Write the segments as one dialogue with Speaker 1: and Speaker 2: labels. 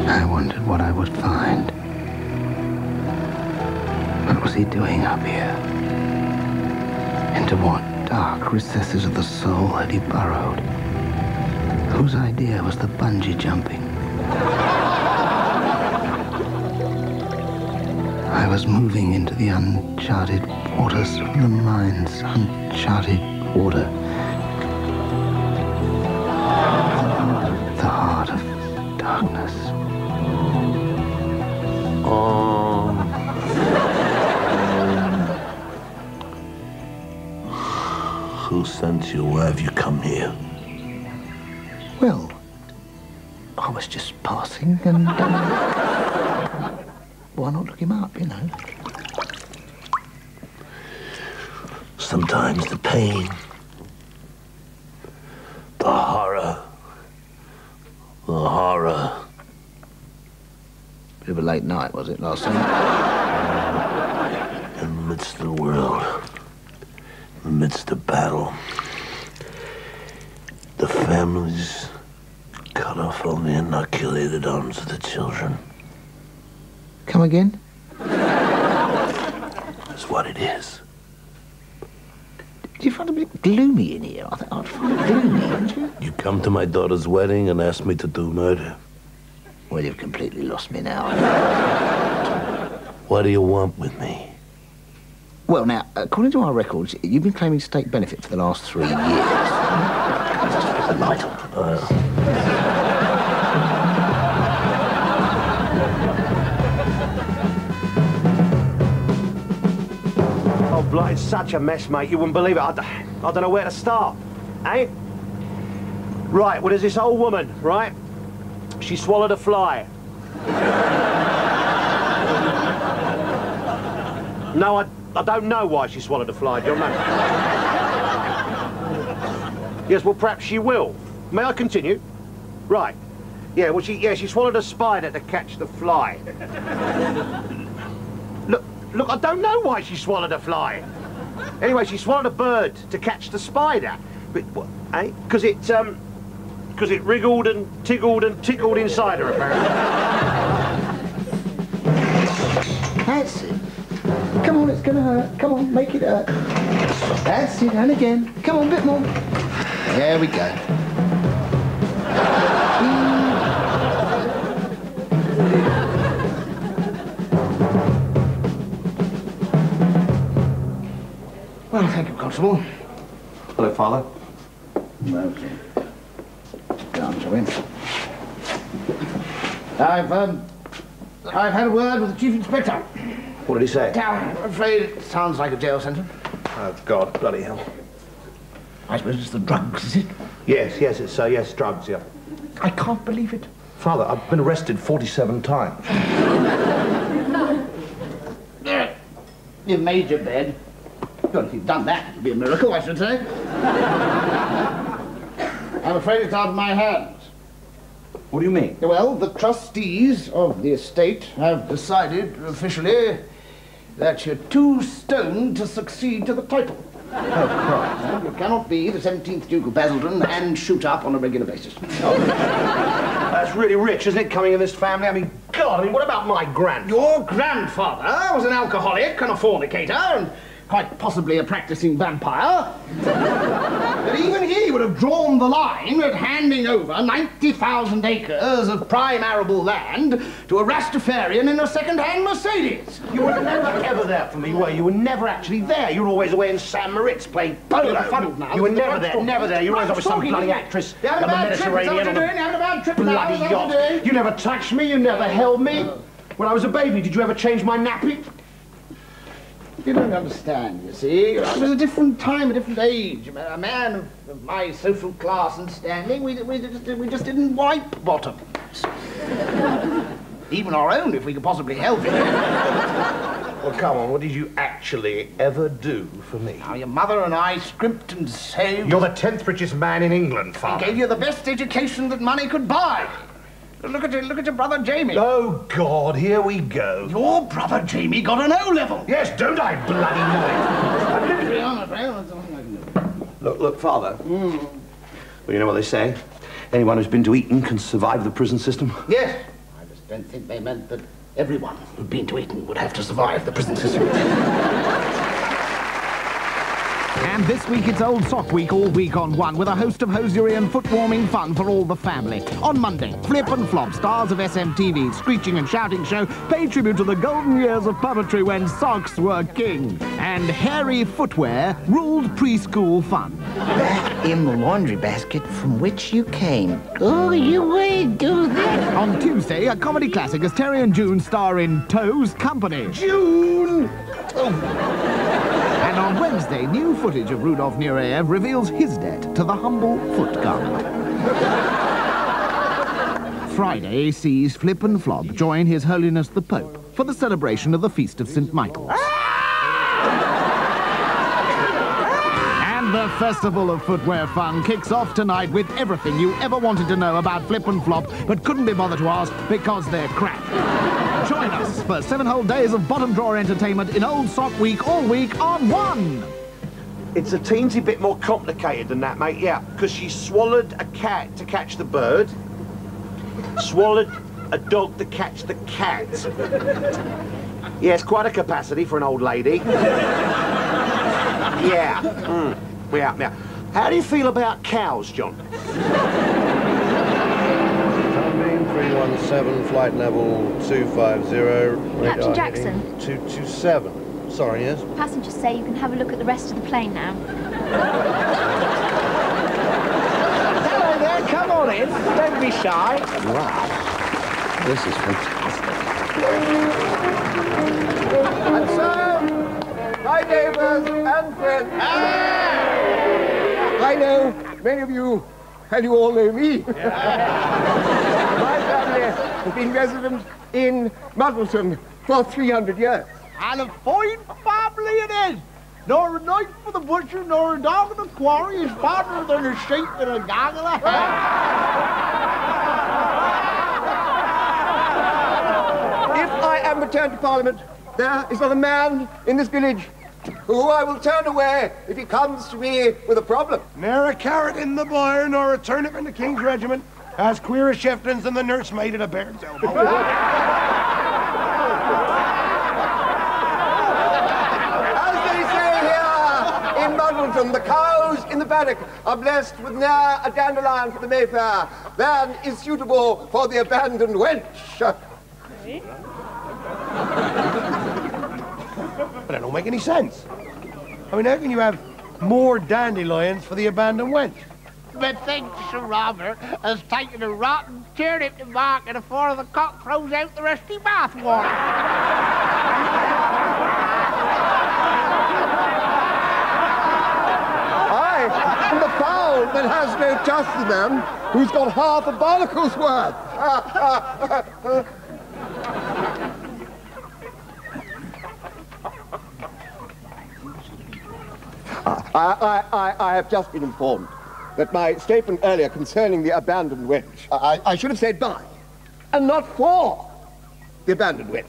Speaker 1: I wondered what I would find. What was he doing up here? Into what dark recesses of the soul had he burrowed? Whose idea was the bungee jumping? I was moving into the uncharted waters of the mind's uncharted water. The heart of darkness.
Speaker 2: Who sent you? Why have you come here?
Speaker 1: Well, I was just passing and... why not look him up, you know?
Speaker 2: Sometimes the pain, the horror.
Speaker 1: Bit of a late night, was it, last night?
Speaker 2: In the midst of the world, in the midst of battle, the families cut off on the inoculated arms of the children.
Speaker 1: Come again?
Speaker 2: That's what it is.
Speaker 1: Do you find it a bit gloomy in here? I think I'd find it gloomy, wouldn't you?
Speaker 2: You come to my daughter's wedding and ask me to do murder.
Speaker 1: Well, you've completely lost me now.
Speaker 2: What do you want with me?
Speaker 1: Well, now, according to our records, you've been claiming state benefit for the last 3 years. Just put the light on.
Speaker 3: Oh, blood, it's such a mess, mate. You wouldn't believe it. I don't know where to start. Eh? Right, well, there's this old woman, right? She swallowed a fly. No, I don't know why she swallowed a fly, do you know? Yes, well, perhaps she will. May I continue? Right. Yeah, well, she swallowed a spider to catch the fly. Look, I don't know why she swallowed a fly. Anyway, she swallowed a bird to catch the spider. But, what, eh? Because it wriggled and tickled inside her, apparently.
Speaker 1: That's it. Come on, it's gonna hurt. Come on, make it hurt. That's it, and again. Come on, a bit more. There we go. Well, thank you, Constable.
Speaker 3: Hello, Father.
Speaker 1: Okay. Down to him. I've had a word with the Chief Inspector.
Speaker 3: What did he say?
Speaker 1: I'm afraid it sounds like a jail sentence.
Speaker 3: Oh, God, bloody hell.
Speaker 1: I suppose it's the drugs, is it?
Speaker 3: Yes, it's, yes, drugs, yeah.
Speaker 1: I can't believe it.
Speaker 3: Father, I've been arrested 47 times.
Speaker 1: You've made your bed. Well, if you've done that, it'll be a miracle, I should say. I'm afraid it's out of my hands.
Speaker 3: What do you mean?
Speaker 1: Well, the trustees of the estate have decided officially that you're too stoned to succeed to the title.
Speaker 3: Oh, Christ.
Speaker 1: You cannot be the 17th Duke of Basildon and shoot up on a regular basis.
Speaker 3: That's really rich, isn't it, coming in this family? I mean, God, what about my grandfather?
Speaker 1: Your grandfather was an alcoholic and a fornicator and quite possibly a practicing vampire. But even he would have drawn the line at handing over 90,000 acres of prime arable land to a Rastafarian in a second-hand Mercedes.
Speaker 3: You were never ever there for me, were you? You were never actually there. You were always away in San Moritz playing polo. You were never there, never there. You were always with some bloody actress on the Mediterranean on a bloody yacht. You never touched me, you never held me. When I was a baby, did you ever change my nappy?
Speaker 1: You don't understand, you see. It was a different time, a different age. A man of my social class and standing, we just didn't wipe bottoms. Even our own, if we could possibly help it.
Speaker 3: Well, come on, what did you actually ever do for me?
Speaker 1: Now, your mother and I scrimped and saved.
Speaker 3: You're the 10th richest man in England, Father.
Speaker 1: We gave you the best education that money could buy. Look at your brother Jamie.
Speaker 3: Oh, God, here we go.
Speaker 1: Your brother Jamie got an O-level.
Speaker 3: Yes, don't I bloody know it? Look, Father. Well, you know what they say? Anyone who's been to Eton can survive the prison system.
Speaker 1: Yes. I just don't think they meant that everyone who'd been to Eton would have to survive the prison system.
Speaker 4: And this week it's Old Sock Week, all week on One, with a host of hosiery and foot-warming fun for all the family. On Monday, Flip and Flop, stars of SMTV's Screeching and Shouting show, pay tribute to the golden years of puppetry when socks were king. And hairy footwear ruled preschool fun.
Speaker 5: Back in the laundry basket from which you came. Oh, you would do that.
Speaker 4: On Tuesday, a comedy classic as Terry and June star in Toe's Company.
Speaker 1: June!
Speaker 4: And on Wednesday, new footage of Rudolf Nureyev reveals his debt to the humble foot gardener. Friday sees Flip and Flop join His Holiness the Pope for the celebration of the Feast of St. Michael's. And the Festival of Footwear Fun kicks off tonight with everything you ever wanted to know about Flip and Flop but couldn't be bothered to ask because they're crap. Join us for 7 whole days of bottom-drawer entertainment in Old Sock Week, all week on One.
Speaker 3: It's a teensy bit more complicated than that, mate, yeah. Because she swallowed a cat to catch the bird, swallowed a dog to catch the cat. Yeah, it's quite a capacity for an old lady. Yeah. Yeah. How do you feel about cows, John?
Speaker 6: 317, flight level 250.
Speaker 7: Captain Jackson.
Speaker 6: 227. Sorry, yes?
Speaker 7: Passengers say you can have a look at the rest of the plane now.
Speaker 5: Hello there, come on in. Don't be shy.
Speaker 2: Wow. This is fantastic.
Speaker 5: And so, my neighbours and friends. I know many of you, and you all know me. My family has been resident in Muddleton for 300 years.
Speaker 1: And a fine family it is. Nor a knife for the butcher, nor a dog in the quarry is farther than a sheep in a gaggle of hay.
Speaker 5: If I am returned to Parliament, there is not a man in this village who I will turn away if he comes to me with a problem.
Speaker 3: Ne'er a carrot in the byre, nor a turnip in the King's Regiment. As queer as Shefflins and the nursemaid at a bear's elbow.
Speaker 5: As they say here in Muddleton, the cows in the paddock are blessed with ne'er a dandelion for the Mayfair than is suitable for the abandoned wench.
Speaker 3: But that don't make any sense. I mean, how can you have more dandelions for the abandoned wench?
Speaker 1: But thinks Sir Robert has taken a rotten turnip to market afore the cock throws out the rusty bathwater.
Speaker 5: I am the fowl that has no trust in them, who's got half a barnacle's worth. I have just been informed that my statement earlier concerning the abandoned wench, I should have said by, and not for the abandoned wench.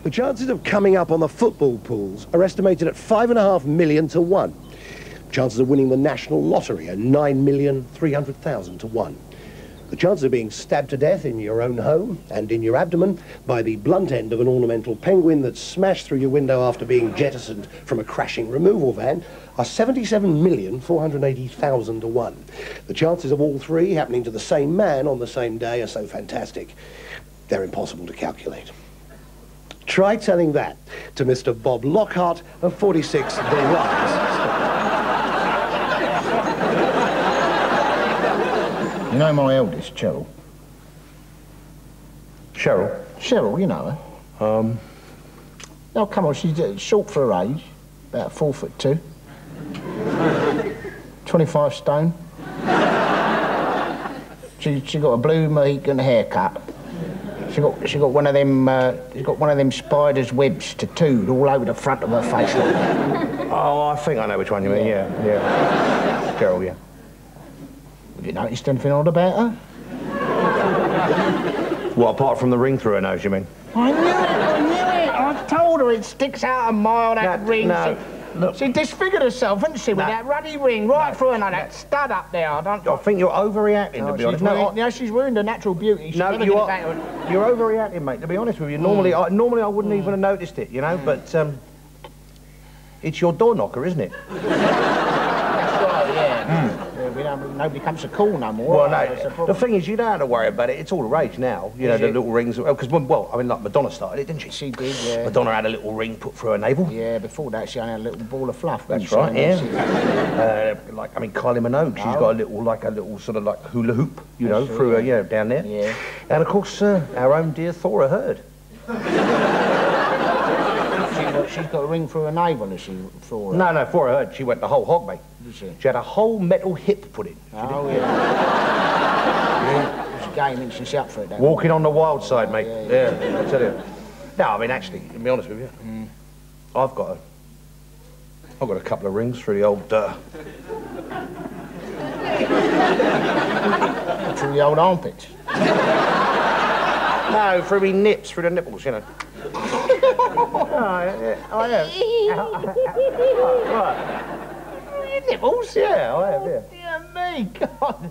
Speaker 3: The chances of coming up on the football pools are estimated at 5.5 million to 1. Chances of winning the national lottery are 9,300,000 to 1. The chances of being stabbed to death in your own home and in your abdomen by the blunt end of an ornamental penguin that's smashed through your window after being jettisoned from a crashing removal van are 77,480,000 to 1. The chances of all three happening to the same man on the same day are so fantastic, they're impossible to calculate. Try telling that to Mr. Bob Lockhart of 46 The Rise.
Speaker 8: You know my eldest, Cheryl?
Speaker 3: Cheryl?
Speaker 8: Cheryl, you know her. Oh, come on, she's short for her age. About 4'2". 25 stone. She got a blue Mohican haircut. She got one of them spider's webs tattooed all over the front of her face.
Speaker 3: Oh, I think I know which one you mean, yeah. Cheryl, yeah.
Speaker 8: Have you noticed anything odd about her?
Speaker 3: What, apart from the ring through her nose, you mean?
Speaker 8: I knew it. I told her it sticks out a mile, that ring.
Speaker 3: No, look.
Speaker 8: She disfigured herself, hasn't she, with that ruddy ring right through her, that stud up there.
Speaker 3: I think you're overreacting, to be honest.
Speaker 8: She's ruined her natural beauty.
Speaker 3: No, you're overreacting, mate, to be honest with you. Normally, I wouldn't even have noticed it, you know, but it's your door knocker, isn't it?
Speaker 8: That's right, yeah. Nobody comes to call no more.
Speaker 3: Well, no, the thing is, you don't have to worry about it. It's all the rage now, you know, the little rings. Because, well, I mean, like, Madonna started it, didn't she?
Speaker 8: She did, yeah.
Speaker 3: Madonna had a little ring put through her navel.
Speaker 8: Yeah, before that, she only had a little ball of fluff.
Speaker 3: That's right, yeah. Like, I mean, Kylie Minogue, she's got a little sort of, like, hula hoop, you know, through her, yeah, down there.
Speaker 8: Yeah.
Speaker 3: And, of course, our own dear Thora Hird.
Speaker 8: She's got a ring through her navel, has she, Thora?
Speaker 3: No, Thora Hird, she went the whole hog, mate.
Speaker 8: Did she?
Speaker 3: She had a whole metal hip put in.
Speaker 8: Oh, yeah. It's a game, and she's up for it,
Speaker 3: Walking on the wild side, mate. Yeah, I tell you. No, I mean, actually, to be honest with you, I've got a couple of rings through the old...
Speaker 8: through the old armpits?
Speaker 3: No, through me nips, through the nipples, you know. Oh, yeah.
Speaker 8: Your nipples?
Speaker 3: Yeah, I have, yeah.
Speaker 8: Dear me, God.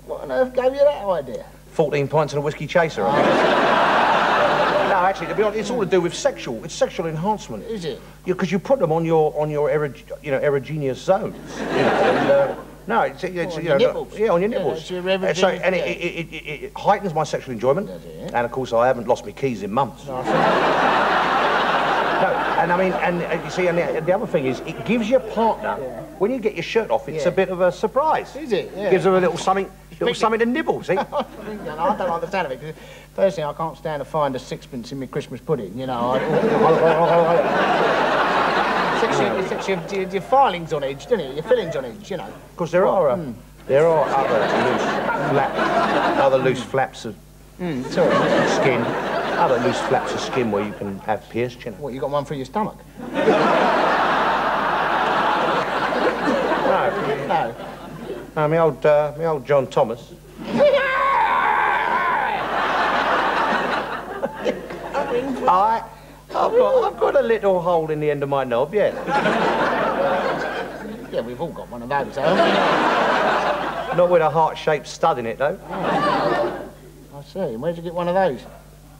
Speaker 8: What on earth gave you that idea?
Speaker 3: 14 pints and a whiskey chaser, I think. No, actually, to be honest, it's all to do with sexual enhancement.
Speaker 8: Is it?
Speaker 3: Because you put them on your erogenous zones. You know, no, it's you know,
Speaker 8: nipples.
Speaker 3: Yeah, on your nipples.
Speaker 8: Yeah, so
Speaker 3: and it heightens my sexual enjoyment.
Speaker 8: Does it?
Speaker 3: And of course, I haven't lost my keys in months.
Speaker 8: No,
Speaker 3: and I mean, and you see, and the other thing is, it gives your partner, when you get your shirt off, it's a bit of a surprise.
Speaker 8: Is it? Yeah.
Speaker 3: Gives her a little something to nibble, see?
Speaker 8: I don't like the sound of it. Firstly, I can't stand to find a sixpence in my Christmas pudding, you know. Sets your filings on edge, doesn't it? Your fillings on edge, you know.
Speaker 3: Of course, there are other loose flaps of skin. Other loose flaps of skin where you can have pierced, you know.
Speaker 8: What, you got one through your stomach?
Speaker 3: No. No, my old John Thomas. I've got a little hole in the end of my knob, yeah.
Speaker 8: Yeah, we've all got one of those, haven't we?
Speaker 3: Not with a heart-shaped stud in it, though.
Speaker 8: I see. Where'd you get one of those?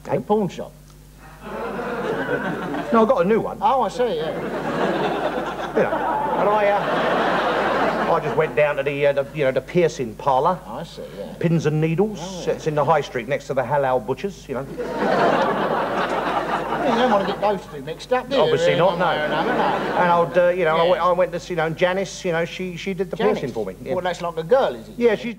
Speaker 8: At a pawn shop?
Speaker 3: No, I got a new one.
Speaker 8: Oh, I see, yeah.
Speaker 3: You know, and I just went down to the piercing parlour.
Speaker 8: Oh, I see, yeah.
Speaker 3: Pins and needles. Oh, yeah. It's in the High Street next to the Halal Butchers, you know.
Speaker 8: You don't want to get those two mixed up, do you?
Speaker 3: Obviously not, no.
Speaker 8: And
Speaker 3: I went to, Janice, she did the piercing for me.
Speaker 8: Yeah. Well, that's like a girl, is it?
Speaker 3: Yeah, she's...